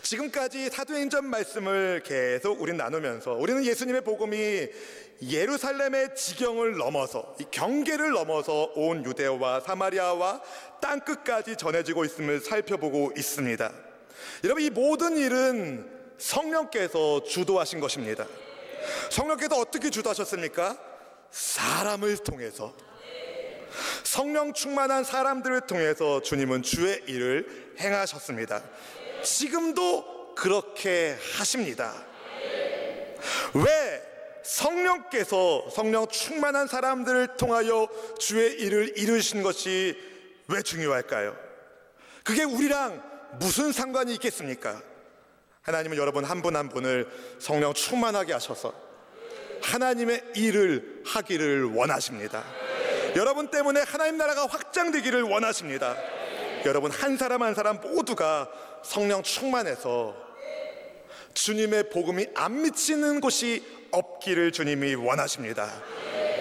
지금까지 사도행전 말씀을 계속 우린 나누면서 우리는 예수님의 복음이 예루살렘의 지경을 넘어서, 이 경계를 넘어서 온 유대와 사마리아와 땅끝까지 전해지고 있음을 살펴보고 있습니다. 여러분, 이 모든 일은 성령께서 주도하신 것입니다. 성령께서 어떻게 주도하셨습니까? 사람을 통해서, 성령 충만한 사람들을 통해서 주님은 주의 일을 행하셨습니다. 지금도 그렇게 하십니다. 왜 성령께서 성령 충만한 사람들을 통하여 주의 일을 이루신 것이 왜 중요할까요? 그게 우리랑 무슨 상관이 있겠습니까? 하나님은 여러분 한 분 한 분을 성령 충만하게 하셔서 하나님의 일을 하기를 원하십니다. 여러분 때문에 하나님 나라가 확장되기를 원하십니다. 여러분 한 사람 한 사람 모두가 성령 충만해서 주님의 복음이 안 미치는 곳이 없기를 주님이 원하십니다.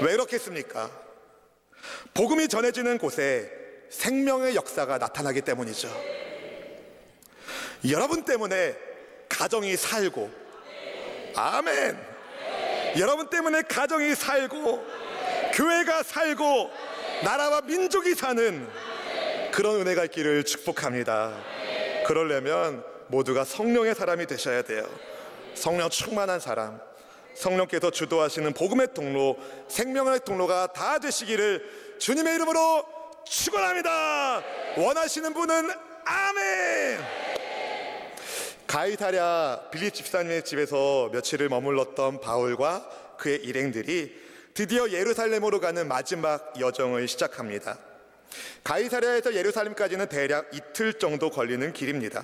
왜 그렇겠습니까? 복음이 전해지는 곳에 생명의 역사가 나타나기 때문이죠. 여러분 때문에 가정이 살고, 아멘. 여러분 때문에 가정이 살고, 교회가 살고, 나라와 민족이 사는 그런 은혜가 있기를 축복합니다. 그러려면 모두가 성령의 사람이 되셔야 돼요. 성령 충만한 사람, 성령께서 주도하시는 복음의 통로, 생명의 통로가 다 되시기를 주님의 이름으로 축원합니다. 원하시는 분은 아멘. 가이사랴 빌립 집사님의 집에서 며칠을 머물렀던 바울과 그의 일행들이 드디어 예루살렘으로 가는 마지막 여정을 시작합니다. 가이사랴에서 예루살렘까지는 대략 이틀 정도 걸리는 길입니다.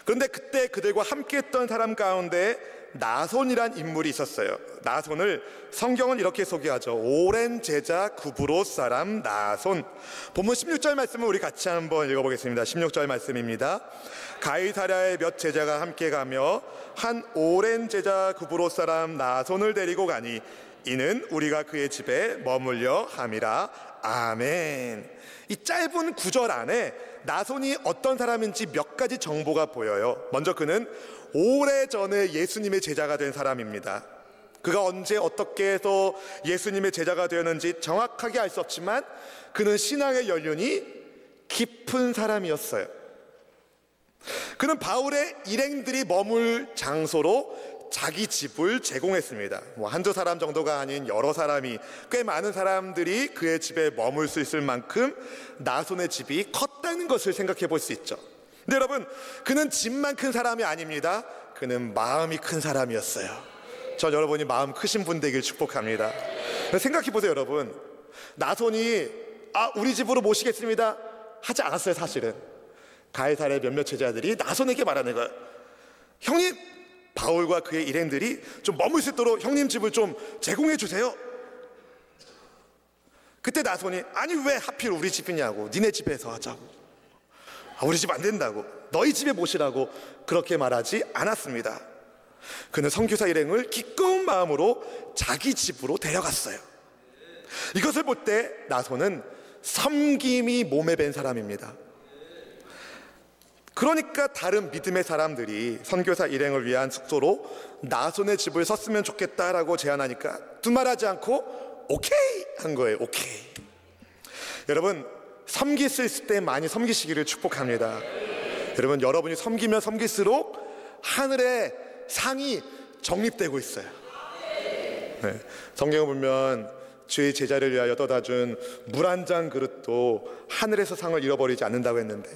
그런데 그때 그들과 함께했던 사람 가운데 나손이란 인물이 있었어요. 나손을 성경은 이렇게 소개하죠. 오랜 제자 구브로 사람 나손. 본문 16절 말씀을 우리 같이 한번 읽어보겠습니다. 16절 말씀입니다. 가이사랴에 몇 제자가 함께 가며 한 오랜 제자 구브로 사람 나손을 데리고 가니 이는 우리가 그의 집에 머물려 함이라. 아멘. 이 짧은 구절 안에 나손이 어떤 사람인지 몇 가지 정보가 보여요. 먼저 그는 오래전에 예수님의 제자가 된 사람입니다. 그가 언제 어떻게 해서 예수님의 제자가 되었는지 정확하게 알 수 없지만 그는 신앙의 연륜이 깊은 사람이었어요. 그는 바울의 일행들이 머물 장소로 자기 집을 제공했습니다. 한두 사람 정도가 아닌 여러 사람이, 꽤 많은 사람들이 그의 집에 머물 수 있을 만큼 나손의 집이 컸다는 것을 생각해 볼 수 있죠. 근데 여러분, 그는 집만 큰 사람이 아닙니다. 그는 마음이 큰 사람이었어요. 전 여러분이 마음 크신 분 되길 축복합니다. 생각해 보세요. 여러분, 나손이 우리 집으로 모시겠습니다 하지 않았어요. 사실은 가이사랴의 몇몇 제자들이 나손에게 말하는 거예요. 형님, 바울과 그의 일행들이 좀 머물 수 있도록 형님 집을 좀 제공해 주세요. 그때 나손이 아니 왜 하필 우리 집이냐고, 니네 집에서 하자고, 우리 집 안 된다고, 너희 집에 모시라고 그렇게 말하지 않았습니다. 그는 선교사 일행을 기꺼운 마음으로 자기 집으로 데려갔어요. 이것을 볼 때 나손은 섬김이 몸에 밴 사람입니다. 그러니까 다른 믿음의 사람들이 선교사 일행을 위한 숙소로 나손의 집을 썼으면 좋겠다라고 제안하니까 두말하지 않고 오케이 한 거예요. 오케이. 여러분, 섬길 수 있을 때 많이 섬기시기를 축복합니다. 여러분, 여러분이 섬기면 섬길수록 하늘의 상이 정립되고 있어요. 네, 성경을 보면 주의 제자를 위하여 떠다 준 물 한 잔 그릇도 하늘에서 상을 잃어버리지 않는다고 했는데,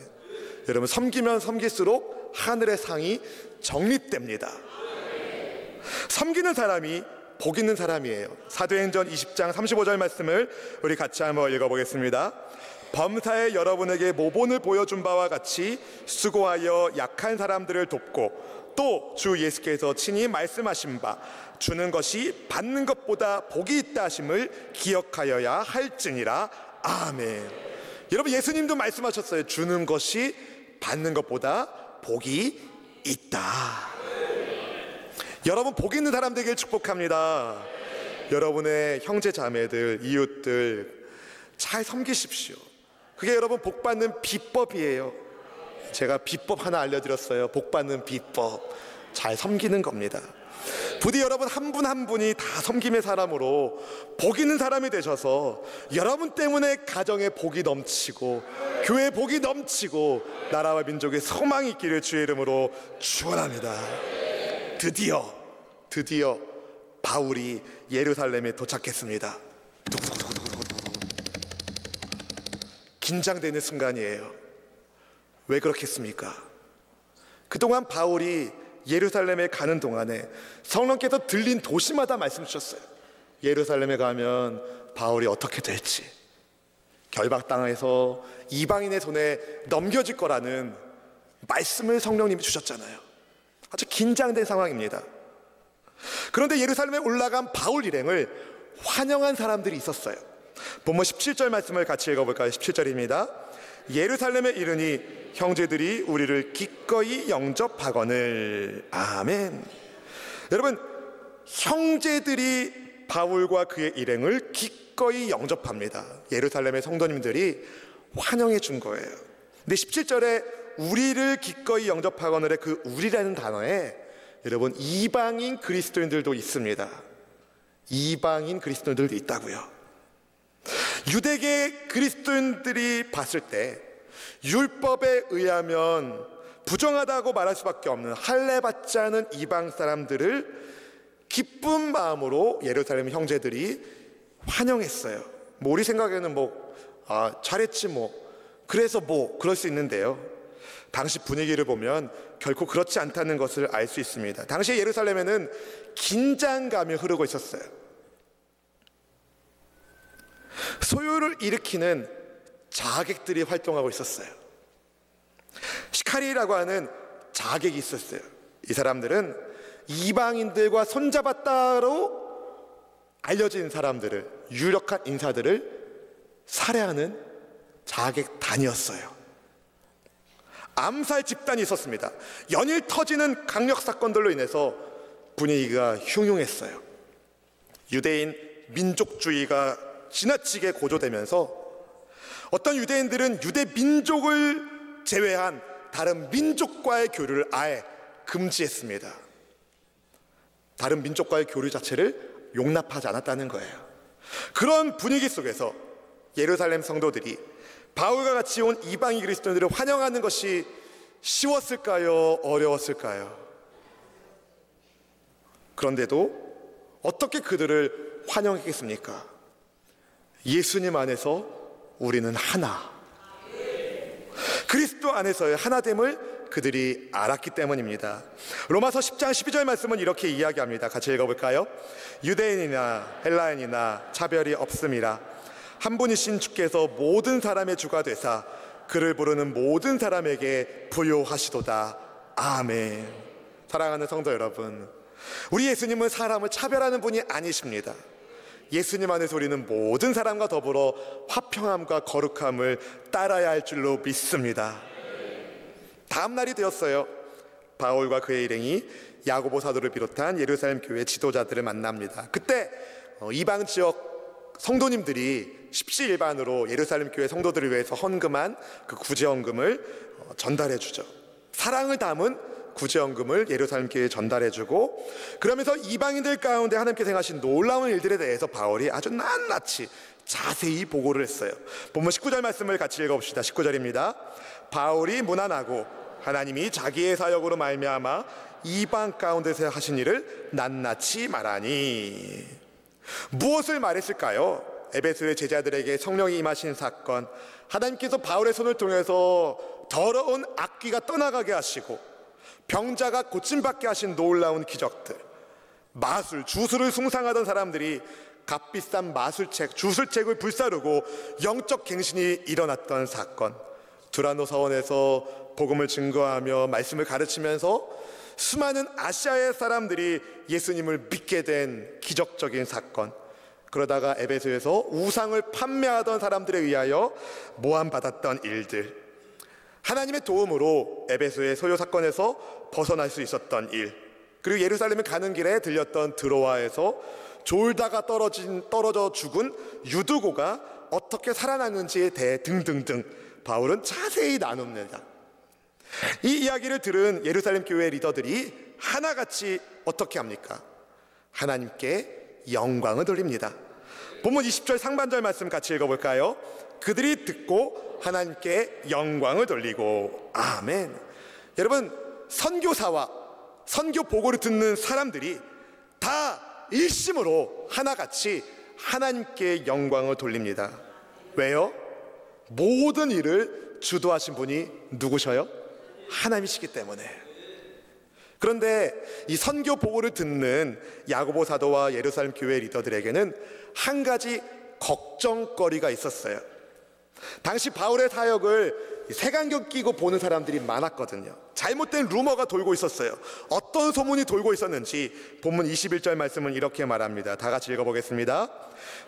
여러분, 섬기면 섬길수록 하늘의 상이 정립됩니다. 섬기는 사람이 복 있는 사람이에요. 사도행전 20장 35절 말씀을 우리 같이 한번 읽어보겠습니다. 범사에 여러분에게 모본을 보여준 바와 같이 수고하여 약한 사람들을 돕고 또 주 예수께서 친히 말씀하신 바 주는 것이 받는 것보다 복이 있다 하심을 기억하여야 할지니라. 아멘. 여러분, 예수님도 말씀하셨어요. 주는 것이 받는 것보다 복이 있다. 여러분, 복 있는 사람 되길 축복합니다. 여러분의 형제 자매들, 이웃들 잘 섬기십시오. 그게 여러분 복 받는 비법이에요. 제가 비법 하나 알려드렸어요. 복 받는 비법. 잘 섬기는 겁니다. 부디 여러분 한 분 한 분이 다 섬김의 사람으로 복 있는 사람이 되셔서 여러분 때문에 가정에 복이 넘치고 교회에 복이 넘치고 나라와 민족의 소망이 있기를 주의 이름으로 축원합니다. 드디어 바울이 예루살렘에 도착했습니다. 긴장되는 순간이에요. 왜 그렇겠습니까? 그동안 바울이 예루살렘에 가는 동안에 성령께서 들린 도시마다 말씀 주셨어요. 예루살렘에 가면 바울이 어떻게 될지, 결박당해서 이방인의 손에 넘겨질 거라는 말씀을 성령님이 주셨잖아요. 아주 긴장된 상황입니다. 그런데 예루살렘에 올라간 바울 일행을 환영한 사람들이 있었어요. 본문 17절 말씀을 같이 읽어볼까요? 17절입니다. 예루살렘에 이르니 형제들이 우리를 기꺼이 영접하거늘. 아멘. 여러분, 형제들이 바울과 그의 일행을 기꺼이 영접합니다. 예루살렘의 성도님들이 환영해 준 거예요. 근데 17절에 우리를 기꺼이 영접하거늘의 그 우리라는 단어에 여러분 이방인 그리스도인들도 있습니다. 이방인 그리스도인들도 있다고요. 유대계 그리스도인들이 봤을 때 율법에 의하면 부정하다고 말할 수밖에 없는 할례 받지 않은 이방 사람들을 기쁜 마음으로 예루살렘 형제들이 환영했어요. 우리 생각에는 잘했지 그래서 그럴 수 있는데요. 당시 분위기를 보면 결코 그렇지 않다는 것을 알 수 있습니다. 당시 예루살렘에는 긴장감이 흐르고 있었어요. 소요를 일으키는 자객들이 활동하고 있었어요. 시카리라고 하는 자객이 있었어요. 이 사람들은 이방인들과 손잡았다로 알려진 사람들을, 유력한 인사들을 살해하는 자객단이었어요. 암살 집단이 있었습니다. 연일 터지는 강력 사건들로 인해서 분위기가 흉흉했어요. 유대인 민족주의가 지나치게 고조되면서 어떤 유대인들은 유대 민족을 제외한 다른 민족과의 교류를 아예 금지했습니다. 다른 민족과의 교류 자체를 용납하지 않았다는 거예요. 그런 분위기 속에서 예루살렘 성도들이 바울과 같이 온 이방인 그리스도인들을 환영하는 것이 쉬웠을까요? 어려웠을까요? 그런데도 어떻게 그들을 환영했겠습니까? 예수님 안에서 우리는 하나, 그리스도 안에서의 하나됨을 그들이 알았기 때문입니다. 로마서 10장 12절 말씀은 이렇게 이야기합니다. 같이 읽어볼까요? 유대인이나 헬라인이나 차별이 없음이라 한 분이신 주께서 모든 사람의 주가 되사 그를 부르는 모든 사람에게 부요하시도다. 아멘. 사랑하는 성도 여러분, 우리 예수님은 사람을 차별하는 분이 아니십니다. 예수님 안에서 우리는 모든 사람과 더불어 화평함과 거룩함을 따라야 할 줄로 믿습니다. 다음 날이 되었어요. 바울과 그의 일행이 야고보 사도를 비롯한 예루살렘 교회 지도자들을 만납니다. 그때 이방 지역 성도님들이 십시일반으로 예루살렘 교회 성도들을 위해서 헌금한 그 구제헌금을 전달해 주죠. 사랑을 담은 구제헌금을 예루살렘 교회에 전달해주고, 그러면서 이방인들 가운데 하나님께서 행하신 놀라운 일들에 대해서 바울이 아주 낱낱이 자세히 보고를 했어요. 본문 19절 말씀을 같이 읽어봅시다. 19절입니다. 바울이 무난하고 하나님이 자기의 사역으로 말미암아 이방 가운데서 하신 일을 낱낱이 말하니. 무엇을 말했을까요? 에베소의 제자들에게 성령이 임하신 사건, 하나님께서 바울의 손을 통해서 더러운 악귀가 떠나가게 하시고 병자가 고침받게 하신 놀라운 기적들, 주술을 숭상하던 사람들이 값비싼 마술책, 주술책을 불사르고 영적 갱신이 일어났던 사건, 두란노 서원에서 복음을 증거하며 말씀을 가르치면서 수많은 아시아의 사람들이 예수님을 믿게 된 기적적인 사건, 그러다가 에베소에서 우상을 판매하던 사람들에 의하여 모함받았던 일들, 하나님의 도움으로 에베소의 소요 사건에서 벗어날 수 있었던 일, 그리고 예루살렘에 가는 길에 들렸던 드로아에서 졸다가 떨어져 죽은 유두고가 어떻게 살아났는지에 대해 등등등 바울은 자세히 나눕니다. 이 이야기를 들은 예루살렘 교회 리더들이 하나같이 어떻게 합니까? 하나님께 영광을 돌립니다. 본문 20절 상반절 말씀 같이 읽어볼까요? 그들이 듣고 하나님께 영광을 돌리고. 아멘. 여러분, 선교사와 선교 보고를 듣는 사람들이 다 일심으로 하나같이 하나님께 영광을 돌립니다. 왜요? 모든 일을 주도하신 분이 누구셔요? 하나님이시기 때문에. 그런데 이 선교 보고를 듣는 야고보 사도와 예루살렘 교회 리더들에게는 한 가지 걱정거리가 있었어요. 당시 바울의 사역을 색안경 끼고 보는 사람들이 많았거든요. 잘못된 루머가 돌고 있었어요. 어떤 소문이 돌고 있었는지 본문 21절 말씀은 이렇게 말합니다. 다 같이 읽어보겠습니다.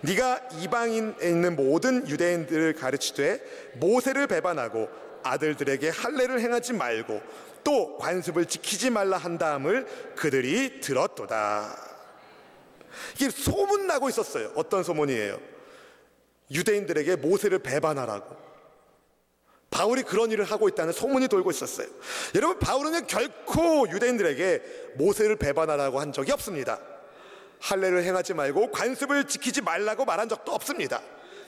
네가 이방인에 있는 모든 유대인들을 가르치되 모세를 배반하고 아들들에게 할례를 행하지 말고 또 관습을 지키지 말라 한 다음을 그들이 들었도다. 이게 소문나고 있었어요. 어떤 소문이에요? 유대인들에게 모세를 배반하라고 바울이 그런 일을 하고 있다는 소문이 돌고 있었어요. 여러분, 바울은 결코 유대인들에게 모세를 배반하라고 한 적이 없습니다. 할례를 행하지 말고 관습을 지키지 말라고 말한 적도 없습니다.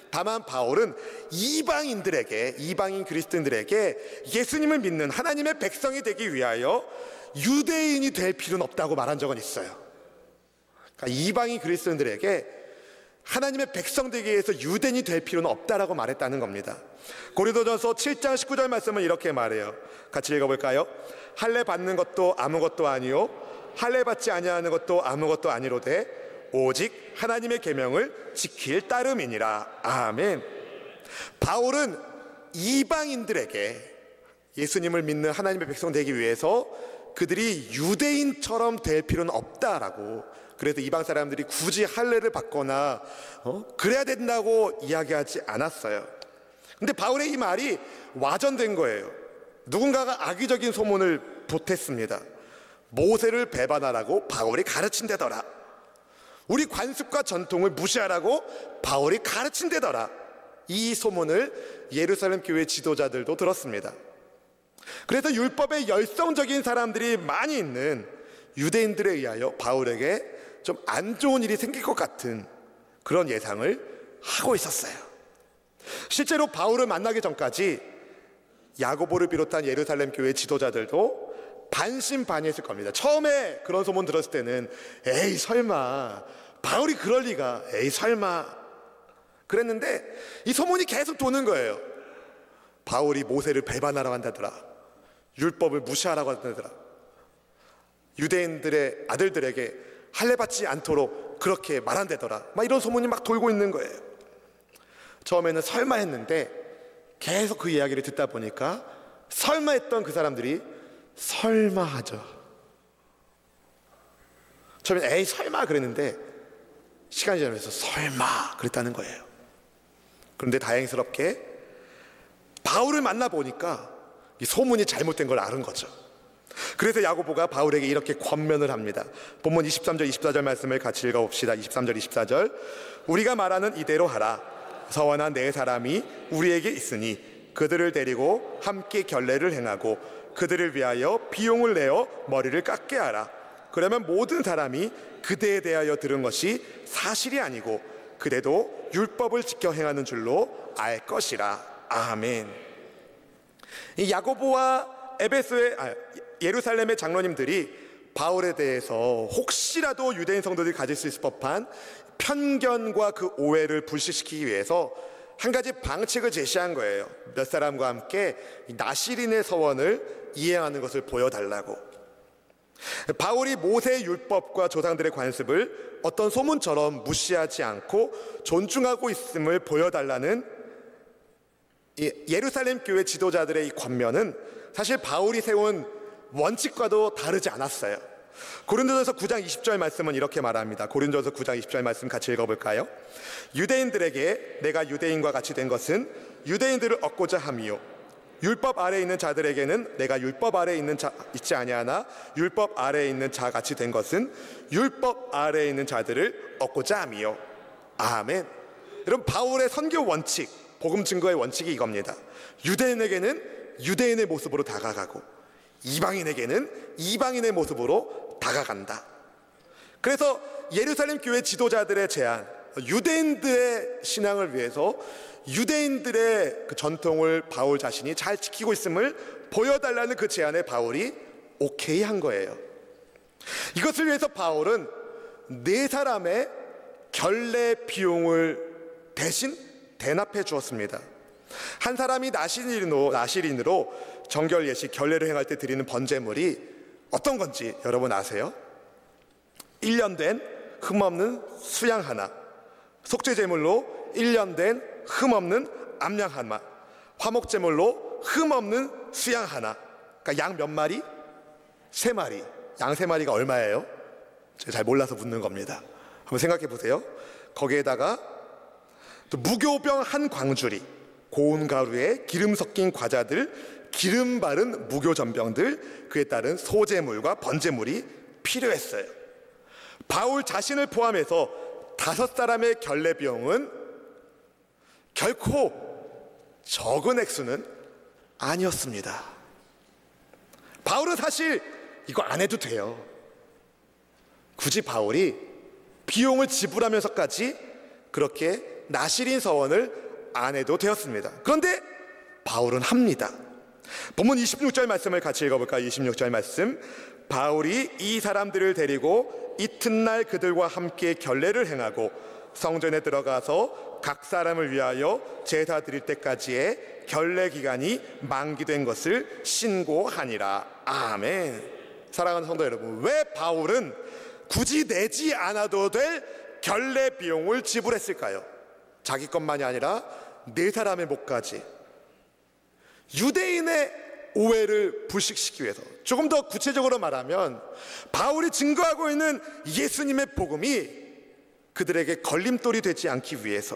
다만 바울은 이방인 그리스도인들에게 예수님을 믿는 하나님의 백성이 되기 위하여 유대인이 될 필요는 없다고 말한 적은 있어요. 그러니까 이방인 그리스도인들에게 하나님의 백성 되기 위해서 유대인이 될 필요는 없다라고 말했다는 겁니다. 고린도전서 7장 19절 말씀은 이렇게 말해요. 같이 읽어볼까요? 할례 받는 것도 아무것도 아니요 할례 받지 아니하는 것도 아무것도 아니로되 오직 하나님의 계명을 지킬 따름이니라. 아멘. 바울은 이방인들에게 예수님을 믿는 하나님의 백성 되기 위해서 그들이 유대인처럼 될 필요는 없다라고, 그래서 이방 사람들이 굳이 할례를 받거나 그래야 된다고 이야기하지 않았어요. 근데 바울의 이 말이 와전된 거예요. 누군가가 악의적인 소문을 보탰습니다. 모세를 배반하라고 바울이 가르친대더라. 우리 관습과 전통을 무시하라고 바울이 가르친대더라. 이 소문을 예루살렘 교회 지도자들도 들었습니다. 그래서 율법에 열성적인 사람들이 많이 있는 유대인들에 의하여 바울에게 좀 안 좋은 일이 생길 것 같은 그런 예상을 하고 있었어요. 실제로 바울을 만나기 전까지 야고보를 비롯한 예루살렘 교회 지도자들도 반신반의했을 겁니다. 처음에 그런 소문 들었을 때는 에이 설마 바울이 그럴 리가, 에이 설마 그랬는데 이 소문이 계속 도는 거예요. 바울이 모세를 배반하라고 한다더라, 율법을 무시하라고 한다더라, 유대인들의 아들들에게 할례 받지 않도록 그렇게 말한다더라, 막 이런 소문이 막 돌고 있는 거예요. 처음에는 설마 했는데 계속 그 이야기를 듣다 보니까 설마 했던 그 사람들이 설마 하죠. 처음에 에이 설마 그랬는데 시간이 지나면서 설마 그랬다는 거예요. 그런데 다행스럽게 바울을 만나보니까 이 소문이 잘못된 걸 아는 거죠. 그래서 야고보가 바울에게 이렇게 권면을 합니다. 본문 23절 24절 말씀을 같이 읽어봅시다. 23절 24절 우리가 말하는 이대로 하라. 서원한 네 사람이 우리에게 있으니 그들을 데리고 함께 결례를 행하고 그들을 위하여 비용을 내어 머리를 깎게 하라. 그러면 모든 사람이 그대에 대하여 들은 것이 사실이 아니고 그대도 율법을 지켜 행하는 줄로 알 것이라. 아멘. 이 야고보와 예루살렘의 장로님들이 바울에 대해서 혹시라도 유대인 성도들이 가질 수 있을 법한 편견과 그 오해를 불식시키기 위해서 한 가지 방책을 제시한 거예요. 몇 사람과 함께 나시린의 서원을 이행하는 것을 보여달라고. 바울이 모세의 율법과 조상들의 관습을 어떤 소문처럼 무시하지 않고 존중하고 있음을 보여달라는 예루살렘 교회 지도자들의 이 권면은 사실 바울이 세운 원칙과도 다르지 않았어요. 고린도전서 9장 20절 말씀은 이렇게 말합니다. 고린도전서 9장 20절 말씀 같이 읽어볼까요? 유대인들에게 내가 유대인과 같이 된 것은 유대인들을 얻고자 함이요 율법 아래에 있는 자들에게는 내가 율법 아래에 있지 아니하나 율법 아래에 있는 자 같이 된 것은 율법 아래에 있는 자들을 얻고자 함이요. 아멘. 여러분, 바울의 선교 원칙, 복음 증거의 원칙이 이겁니다. 유대인에게는 유대인의 모습으로 다가가고 이방인에게는 이방인의 모습으로 다가간다. 그래서 예루살렘 교회 지도자들의 제안, 유대인들의 신앙을 위해서 유대인들의 그 전통을 바울 자신이 잘 지키고 있음을 보여달라는 그 제안에 바울이 오케이 한 거예요. 이것을 위해서 바울은 4사람의 결례 비용을 대신 대납해 주었습니다. 한 사람이 나실인으로 정결 예식 결례를 행할 때 드리는 번제물이 어떤 건지 여러분 아세요? 1년 된 흠없는 수양 하나, 속죄제물로 1년 된 흠없는 암양 하나, 화목제물로 흠없는 수양 하나. 그러니까 양 몇 마리? 3마리. 양 3마리가 얼마예요? 제가 잘 몰라서 묻는 겁니다. 한번 생각해 보세요. 거기에다가 또 무교병 한 광주리, 고운 가루에 기름 섞인 과자들, 기름 바른 무교전병들, 그에 따른 소제물과 번제물이 필요했어요. 바울 자신을 포함해서 5사람의 결례 비용은 결코 적은 액수는 아니었습니다. 바울은 사실 이거 안 해도 돼요. 굳이 바울이 비용을 지불하면서까지 그렇게 나실인 서원을 안 해도 되었습니다. 그런데 바울은 합니다. 본문 26절 말씀을 같이 읽어볼까요? 26절 말씀. 바울이 이 사람들을 데리고 이튿날 그들과 함께 결례를 행하고 성전에 들어가서 각 사람을 위하여 제사 드릴 때까지의 결례 기간이 만기된 것을 신고하니라. 아멘. 사랑하는 성도 여러분, 왜 바울은 굳이 내지 않아도 될 결례 비용을 지불했을까요? 자기 것만이 아니라 4사람의 목까지 유대인의 오해를 불식시키기 위해서, 조금 더 구체적으로 말하면 바울이 증거하고 있는 예수님의 복음이 그들에게 걸림돌이 되지 않기 위해서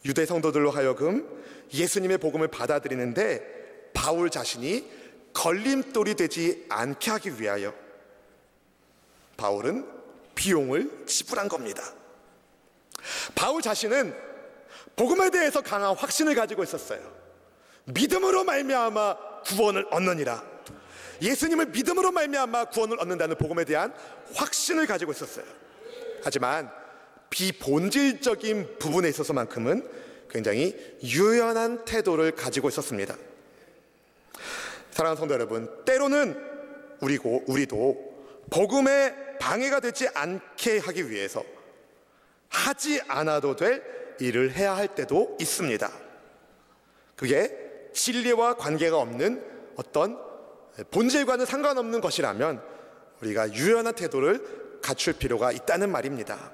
유대 성도들로 하여금 예수님의 복음을 받아들이는데 바울 자신이 걸림돌이 되지 않게 하기 위하여 바울은 비용을 지불한 겁니다. 바울 자신은 복음에 대해서 강한 확신을 가지고 있었어요. 믿음으로 말미암아 구원을 얻느니라. 예수님을 믿음으로 말미암아 구원을 얻는다는 복음에 대한 확신을 가지고 있었어요. 하지만 비본질적인 부분에 있어서만큼은 굉장히 유연한 태도를 가지고 있었습니다. 사랑하는 성도 여러분, 때로는 우리도 복음에 방해가 되지 않게 하기 위해서 하지 않아도 될 일을 해야 할 때도 있습니다. 그게 진리와 관계가 없는 어떤 본질과는 상관없는 것이라면 우리가 유연한 태도를 갖출 필요가 있다는 말입니다.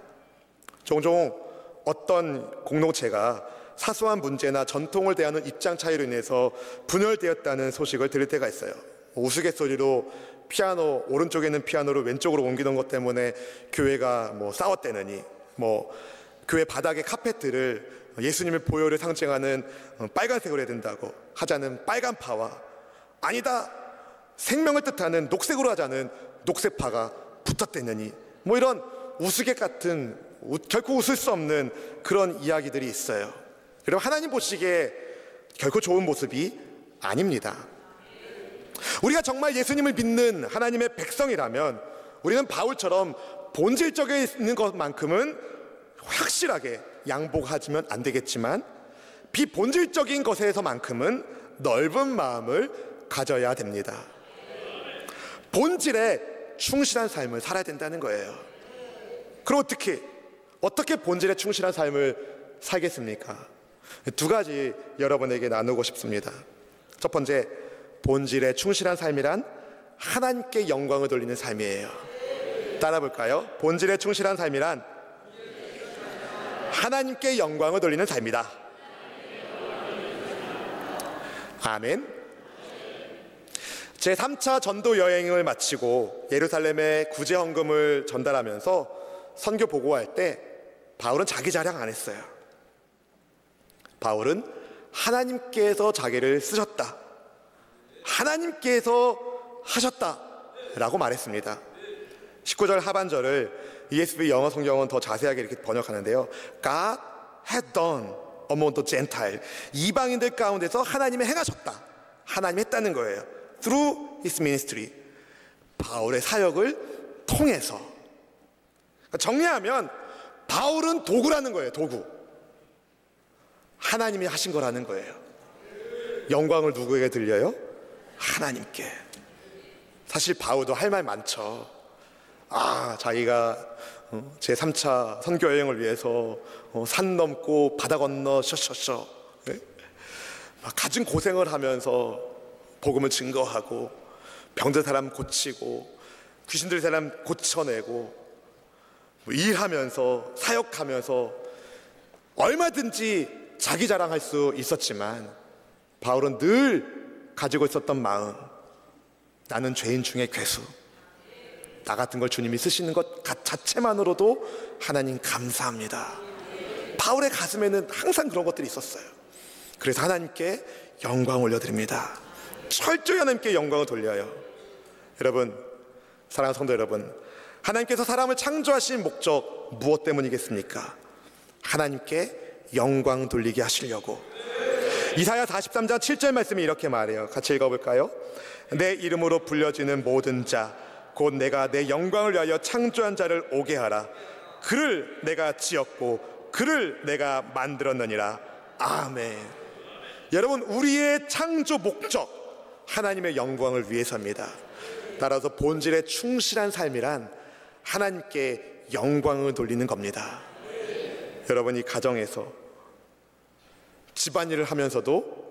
종종 어떤 공동체가 사소한 문제나 전통을 대하는 입장 차이로 인해서 분열되었다는 소식을 들을 때가 있어요. 우스갯소리로 피아노, 오른쪽에 있는 피아노를 왼쪽으로 옮기는 것 때문에 교회가 싸웠다느니, 교회 바닥의 카페트를 예수님의 보혈을 상징하는 빨간색으로 해야 된다고 하자는 빨간파와, 아니다, 생명을 뜻하는 녹색으로 하자는 녹색파가 붙었다느니, 이런 우스갯 같은, 결코 웃을 수 없는 그런 이야기들이 있어요. 여러분, 하나님 보시기에 결코 좋은 모습이 아닙니다. 우리가 정말 예수님을 믿는 하나님의 백성이라면 우리는 바울처럼 본질적에 있는 것만큼은 확실하게 양보하지면 안 되겠지만 비본질적인 것에서만큼은 넓은 마음을 가져야 됩니다. 본질에 충실한 삶을 살아야 된다는 거예요. 그럼 어떻게 본질에 충실한 삶을 살겠습니까? 2가지 여러분에게 나누고 싶습니다. 첫 번째, 본질에 충실한 삶이란 하나님께 영광을 돌리는 삶이에요. 따라 볼까요? 본질에 충실한 삶이란 하나님께 영광을 돌리는 삶이다. 아멘. 제3차 전도 여행을 마치고 예루살렘에 구제 헌금을 전달하면서 선교 보고할 때 바울은 자기 자랑 안 했어요. 바울은 하나님께서 자기를 쓰셨다, 하나님께서 하셨다라고 말했습니다. 19절 하반절을 ESV 영어 성경은 더 자세하게 이렇게 번역하는데요. God had done among the Gentile. 이방인들 가운데서 하나님이 행하셨다. 하나님이 했다는 거예요. Through his ministry. 바울의 사역을 통해서. 그러니까 정리하면 바울은 도구라는 거예요. 도구. 하나님이 하신 거라는 거예요. 영광을 누구에게 들려요? 하나님께. 사실 바울도 할 말 많죠. 자기가 제3차 선교 여행을 위해서 산 넘고 바다 건너 셔셔셔 가진 고생을 하면서 복음을 증거하고 병든 사람 고치고 귀신들 사람 고쳐내고 일하면서 사역하면서 얼마든지 자기 자랑할 수 있었지만 바울은 늘 가지고 있었던 마음, 나는 죄인 중에 괴수, 나 같은 걸 주님이 쓰시는 것 자체만으로도 하나님 감사합니다. 바울의 가슴에는 항상 그런 것들이 있었어요. 그래서 하나님께 영광 올려드립니다. 철저히 하나님께 영광을 돌려요. 여러분, 사랑하는 성도 여러분, 하나님께서 사람을 창조하신 목적 무엇 때문이겠습니까? 하나님께 영광 돌리게 하시려고. 이사야 43장 7절 말씀이 이렇게 말해요. 같이 읽어볼까요? 내 이름으로 불려지는 모든 자 곧 내가 내 영광을 위하여 창조한 자를 오게 하라. 그를 내가 지었고 그를 내가 만들었느니라. 아멘. 여러분, 우리의 창조 목적 하나님의 영광을 위해서입니다. 따라서 본질에 충실한 삶이란 하나님께 영광을 돌리는 겁니다. 여러분이 가정에서 집안일을 하면서도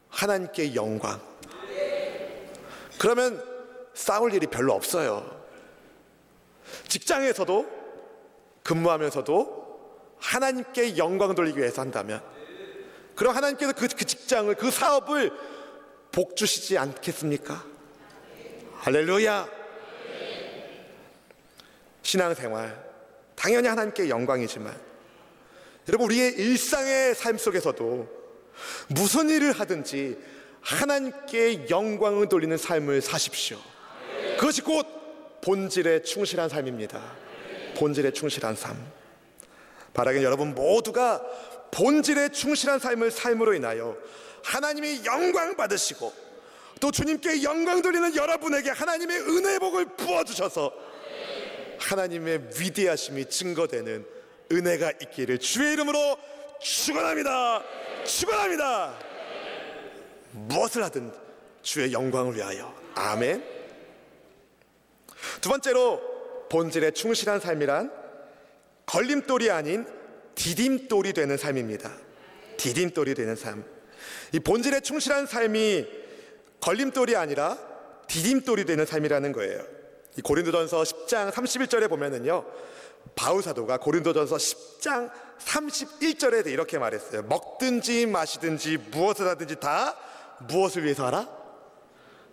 하나님께 영광, 그러면 싸울 일이 별로 없어요. 직장에서도 근무하면서도 하나님께 영광 돌리기 위해서 한다면, 그럼 하나님께서 그 직장을, 그 사업을 복 주시지 않겠습니까? 할렐루야. 신앙생활 당연히 하나님께 영광이지만 여러분, 우리의 일상의 삶 속에서도 무슨 일을 하든지 하나님께 영광을 돌리는 삶을 사십시오. 그것이 곧 본질에 충실한 삶입니다. 본질에 충실한 삶. 바라기는 여러분 모두가 본질에 충실한 삶으로 인하여 하나님이 영광 받으시고 또 주님께 영광 돌리는 여러분에게 하나님의 은혜의 복을 부어주셔서 하나님의 위대하심이 증거되는 은혜가 있기를 주의 이름으로 축원합니다. 축원합니다. 무엇을 하든 주의 영광을 위하여. 아멘. 두 번째로 본질에 충실한 삶이란 걸림돌이 아닌 디딤돌이 되는 삶입니다. 디딤돌이 되는 삶. 이 본질에 충실한 삶이 걸림돌이 아니라 디딤돌이 되는 삶이라는 거예요. 이 고린도전서 10장 31절에 보면은요, 바울 사도가 고린도전서 10장 31절에 이렇게 말했어요. 먹든지 마시든지 무엇을 하든지 다 무엇을 위해서 하라?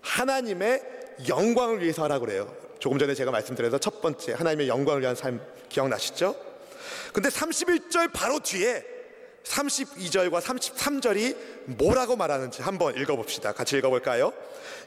하나님의 영광을 위해서 하라고 그래요. 조금 전에 제가 말씀드려서 첫 번째 하나님의 영광을 위한 삶 기억나시죠? 근데 31절 바로 뒤에 32절과 33절이 뭐라고 말하는지 한번 읽어봅시다. 같이 읽어볼까요?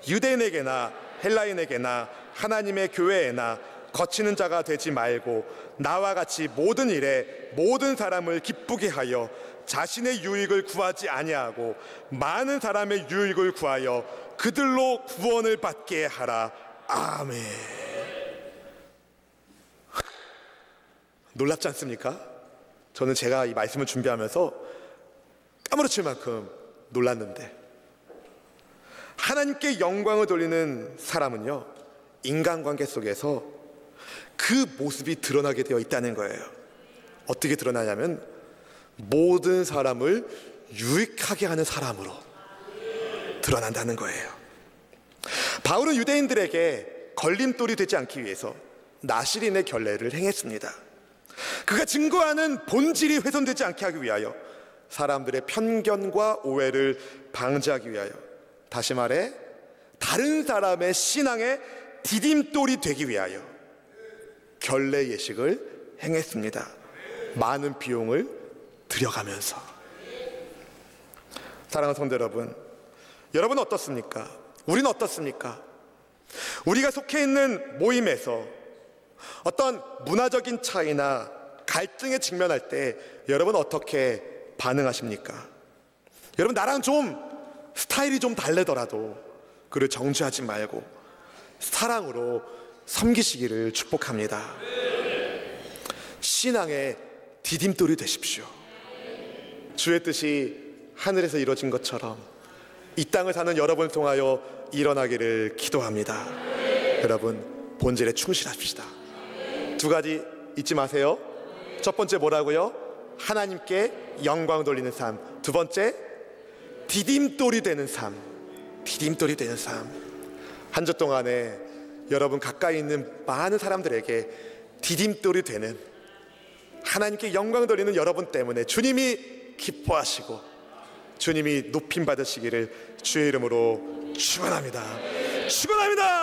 유대인에게나 헬라인에게나 하나님의 교회에나 거치는 자가 되지 말고 나와 같이 모든 일에 모든 사람을 기쁘게 하여 자신의 유익을 구하지 아니하고 많은 사람의 유익을 구하여 그들로 구원을 받게 하라. 아멘. 놀랍지 않습니까? 저는 제가 이 말씀을 준비하면서 까무러칠 만큼 놀랐는데, 하나님께 영광을 돌리는 사람은요, 인간관계 속에서 그 모습이 드러나게 되어 있다는 거예요. 어떻게 드러나냐면 모든 사람을 유익하게 하는 사람으로 드러난다는 거예요. 바울은 유대인들에게 걸림돌이 되지 않기 위해서 나실인의 결례를 행했습니다. 그가 증거하는 본질이 훼손되지 않게 하기 위하여, 사람들의 편견과 오해를 방지하기 위하여, 다시 말해 다른 사람의 신앙의 디딤돌이 되기 위하여 결례 예식을 행했습니다. 많은 비용을 들여가면서. 사랑하는 성도 여러분, 여러분은 어떻습니까? 우리는 어떻습니까? 우리가 속해 있는 모임에서 어떤 문화적인 차이나 갈등에 직면할 때 여러분 어떻게 반응하십니까? 여러분, 나랑 좀 스타일이 좀 다르더라도 그를 정죄하지 말고 사랑으로 섬기시기를 축복합니다. 신앙의 디딤돌이 되십시오. 주의 뜻이 하늘에서 이루어진 것처럼 이 땅을 사는 여러분을 통하여 일어나기를 기도합니다. 여러분, 본질에 충실합시다. 두 가지 잊지 마세요. 첫 번째 뭐라고요? 하나님께 영광 돌리는 삶. 두 번째, 디딤돌이 되는 삶. 디딤돌이 되는 삶. 한 주 동안에 여러분 가까이 있는 많은 사람들에게 디딤돌이 되는, 하나님께 영광 돌리는 여러분 때문에 주님이 기뻐하시고 주님이 높임 받으시기를 주의 이름으로 축원합니다. 축원합니다.